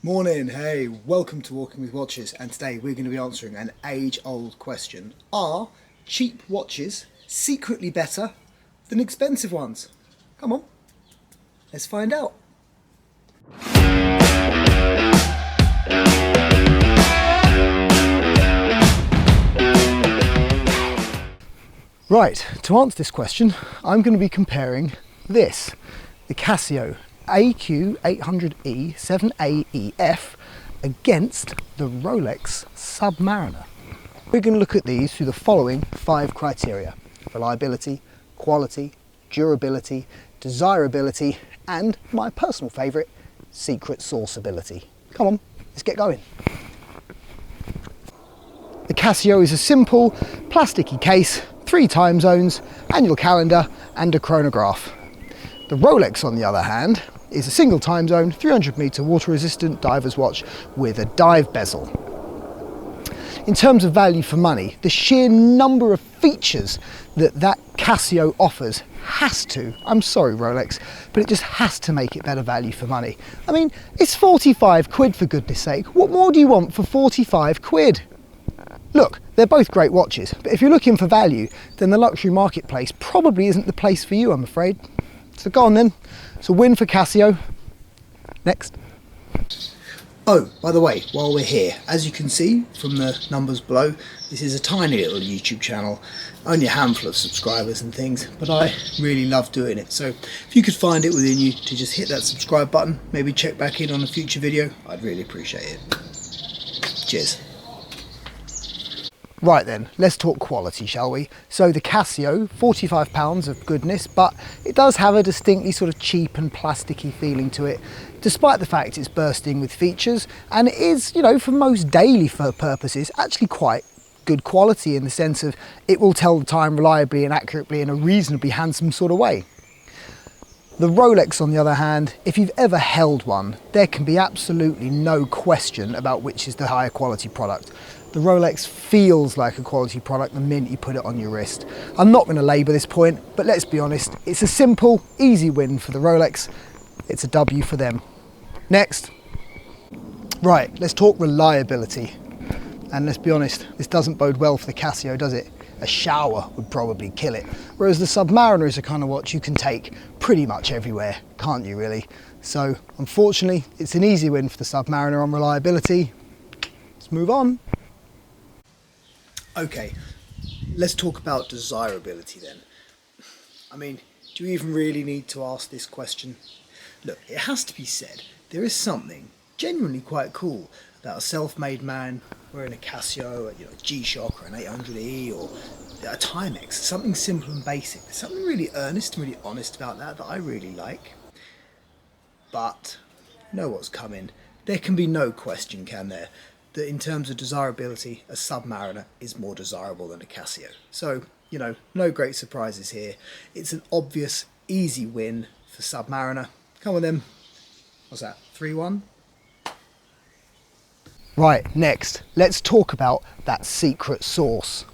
Morning, hey, welcome to Walking with Watches, and today we're going to be answering an age-old question. Are cheap watches secretly better than expensive ones? Come on, let's find out. Right, to answer this question, I'm going to be comparing this, the Casio AQ800E 7AEF against the Rolex Submariner. We're going to look at these through the following 5 criteria: reliability, quality, durability, desirability, and my personal favourite, secret sauce ability. Come on, let's get going. The Casio is a simple, plasticky case, 3 time zones, annual calendar, and a chronograph. The Rolex, on the other hand, is a single time zone, 300 metre water resistant diver's watch with a dive bezel. In terms of value for money, the sheer number of features that Casio offers has to, I'm sorry Rolex, but it just has to make it better value for money. I mean, it's 45 quid for goodness sake. What more do you want for 45 quid? Look, they're both great watches, but if you're looking for value, then the luxury marketplace probably isn't the place for you, I'm afraid. So go on then, it's a win for Casio. Next. Oh, by the way, while we're here, as you can see from the numbers below, this is a tiny little YouTube channel, only a handful of subscribers and things, but I really love doing it. So if you could find it within you to just hit that subscribe button, maybe check back in on a future video, I'd really appreciate it. Cheers. Right then, let's talk quality, shall we? So the Casio, £45 of goodness, but it does have a distinctly sort of cheap and plasticky feeling to it, despite the fact it's bursting with features, and it is, you know, for most daily purposes, actually quite good quality in the sense of it will tell the time reliably and accurately in a reasonably handsome sort of way. The Rolex, on the other hand, if you've ever held one, there can be absolutely no question about which is the higher quality product. The Rolex feels like a quality product the minute you put it on your wrist. I'm not going to labour this point, but let's be honest, it's a simple, easy win for the Rolex. It's a W for them. Next. Right, let's talk reliability. And let's be honest, this doesn't bode well for the Casio, does it? A shower would probably kill it. Whereas the Submariner is a kind of watch you can take pretty much everywhere, can't you really? So, unfortunately, it's an easy win for the Submariner on reliability. Let's move on. Okay, let's talk about desirability then. I mean, do you even really need to ask this question? Look, it has to be said, there is something genuinely quite cool about a self-made man wearing a Casio, a G-Shock or an 800E or a Timex, something simple and basic. There's something really earnest and really honest about that I really like. But, you know what's coming. There can be no question, can there, that in terms of desirability, a Submariner is more desirable than a Casio. So, you know, no great surprises here. It's an obvious, easy win for Submariner. Come on then. What's that, 3-1? Right, next, let's talk about that secret sauce.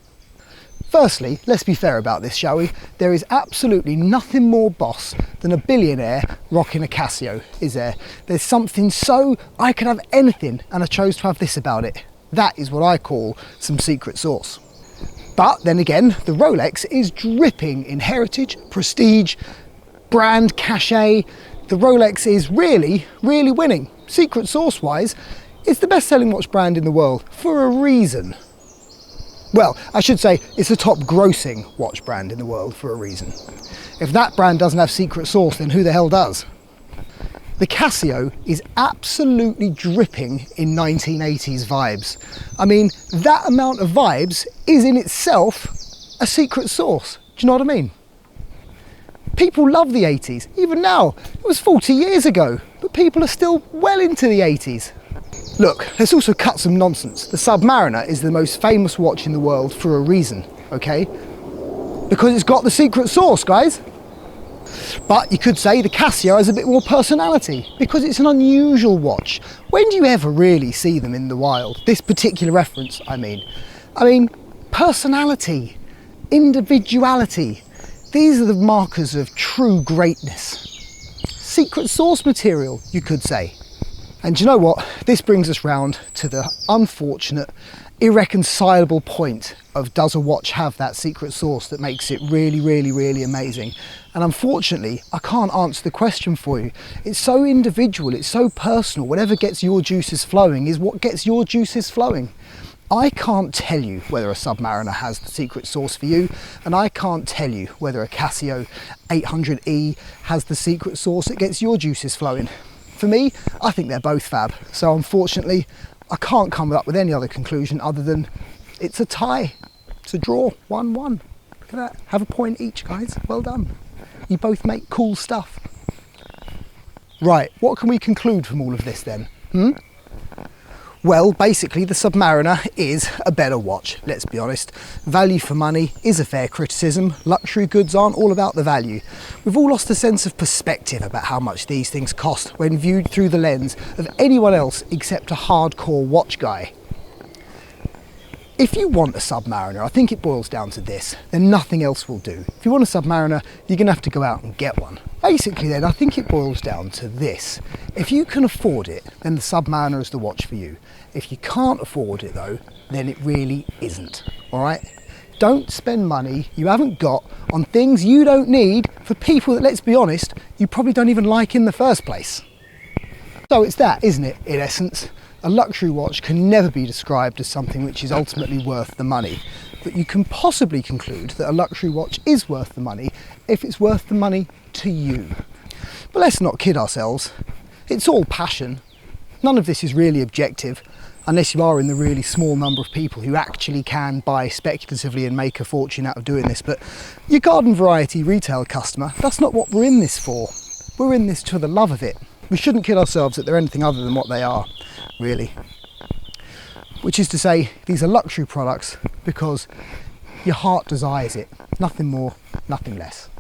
Firstly, let's be fair about this, shall we? There is absolutely nothing more boss than a billionaire rocking a Casio, is there? There's something so, I can have anything, and I chose to have this about it. That is what I call some secret sauce. But then again, the Rolex is dripping in heritage, prestige, brand cachet. The Rolex is really, really winning. Secret sauce wise, it's the best selling watch brand in the world for a reason. Well, I should say it's the top grossing watch brand in the world for a reason. If that brand doesn't have secret sauce, then who the hell does? The Casio is absolutely dripping in 1980s vibes. I mean, that amount of vibes is in itself a secret sauce. Do you know what I mean? People love the 80s. Even now, it was 40 years ago, but people are still well into the 80s. Look, let's also cut some nonsense. The Submariner is the most famous watch in the world for a reason, okay? Because it's got the secret sauce, guys. But you could say the Casio has a bit more personality because it's an unusual watch. When do you ever really see them in the wild? This particular reference, I mean. Personality, individuality. These are the markers of true greatness. Secret sauce material, you could say. And do you know what? This brings us round to the unfortunate, irreconcilable point of, does a watch have that secret sauce that makes it really, really, really amazing? And unfortunately, I can't answer the question for you. It's so individual, it's so personal. Whatever gets your juices flowing is what gets your juices flowing. I can't tell you whether a Submariner has the secret sauce for you, and I can't tell you whether a Casio 800E has the secret sauce that gets your juices flowing. For me, I think they're both fab. So unfortunately, I can't come up with any other conclusion other than it's a tie. It's a draw, 1-1. Look at that, have a point each, guys, well done. You both make cool stuff. Right, what can we conclude from all of this then? Well, basically the Submariner is a better watch, let's be honest. Value for money is a fair criticism. Luxury goods aren't all about the value. We've all lost a sense of perspective about how much these things cost when viewed through the lens of anyone else except a hardcore watch guy. If you want a Submariner, I think it boils down to this, then nothing else will do. If you want a Submariner, you're going to have to go out and get one. Basically then, I think it boils down to this. If you can afford it, then the Submariner is the watch for you. If you can't afford it though, then it really isn't, all right? Don't spend money you haven't got on things you don't need for people that, let's be honest, you probably don't even like in the first place. So it's that, isn't it, in essence? A luxury watch can never be described as something which is ultimately worth the money, but you can possibly conclude that a luxury watch is worth the money if it's worth the money to you. But let's not kid ourselves. It's all passion. None of this is really objective, unless you are in the really small number of people who actually can buy speculatively and make a fortune out of doing this. But your garden variety retail customer, that's not what we're in this for. We're in this for the love of it. We shouldn't kid ourselves that they're anything other than what they are, really. Which is to say, these are luxury products because your heart desires it. Nothing more, nothing less.